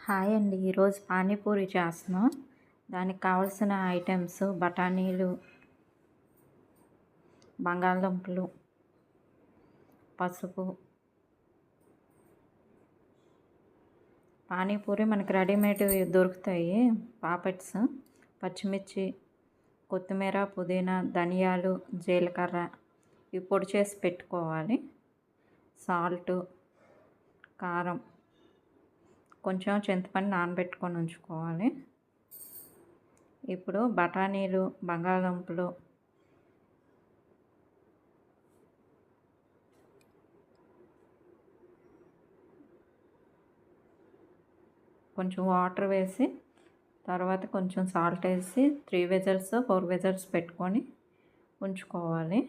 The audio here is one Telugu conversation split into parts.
హాయ్ అండి. ఈరోజు పానీపూరి చేస్తున్నాం. దానికి కావాల్సిన ఐటమ్స్ బఠానీలు, బంగాళదుంపలు, పసుపు. పానీపూరి మనకి రెడీమేడ్ దొరుకుతాయి. పాపెట్స్, పచ్చిమిర్చి, కొత్తిమీర, పుదీనా, ధనియాలు, జీలకర్ర ఇవి పొడి చేసి పెట్టుకోవాలి. సాల్టు, కారం, కొంచెం చింతపండు నానబెట్టుకొని ఉంచుకోవాలి. ఇప్పుడు బఠానీలు, బంగాళదుంపలు, కొంచెం వాటర్ వేసి తర్వాత కొంచెం సాల్ట్ వేసి 3 విజిల్స్ 4 విజిల్స్ పెట్టుకొని ఉంచుకోవాలి.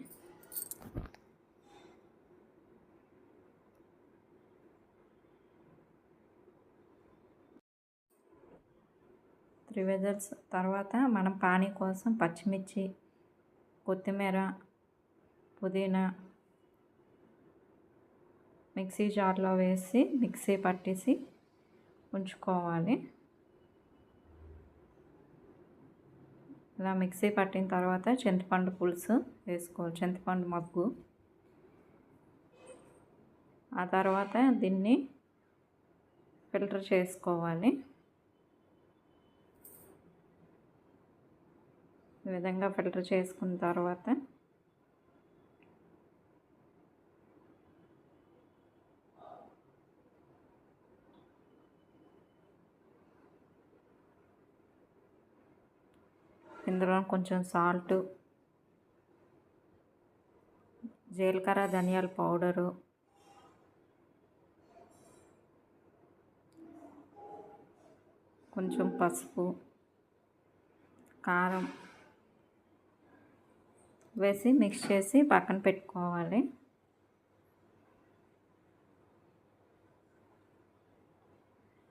విజిల్స్ తర్వాత మనం పానీ కోసం పచ్చిమిర్చి, కొత్తిమీర, పుదీనా మిక్సీ జార్లో వేసి మిక్సీ పట్టేసి ఉంచుకోవాలి. ఇలా మిక్సీ పట్టిన తర్వాత చింతపండు పులుసు వేసుకోవాలి, చింతపండు మగ్గు. ఆ తర్వాత దీన్ని ఫిల్టర్ చేసుకోవాలి. ఈ విధంగా ఫిల్టర్ చేసుకున్న తర్వాత ఇందులో కొంచెం సాల్టు, జీలకర్ర ధనియాల పౌడరు, కొంచెం పసుపు, కారం వేసి మిక్స్ చేసి పక్కన పెట్టుకోవాలి.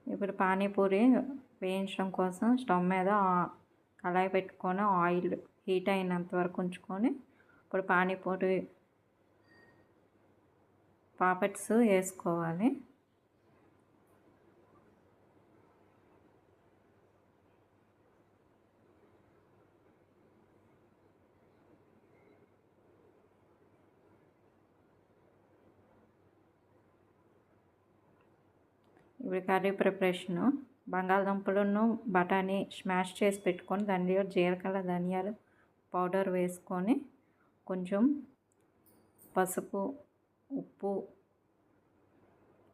ఇప్పుడు పానీపూరి వేయించడం కోసం స్టవ్ మీద కళాయి పెట్టుకొని ఆయిల్ హీట్ అయినంత వరకు ఉంచుకొని ఇప్పుడు పానీపూరి పాపెట్స్ వేసుకోవాలి. ఇప్పుడు కర్రీ ప్రిపరేషను బంగాళదుంపలను బఠానీ స్మాష్ చేసి పెట్టుకొని దానిలో జీలకర్ర ధనియాలు పౌడర్ వేసుకొని కొంచెం పసుపు, ఉప్పు,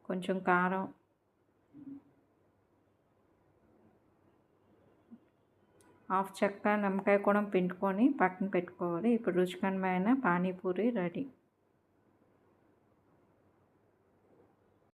కొంచెం కారం, హాఫ్ చెక్క నిమ్మకాయ కూడా పిండుకొని పక్కన పెట్టుకోవాలి. ఇప్పుడు రుచికరమైన పానీపూరి రెడీ.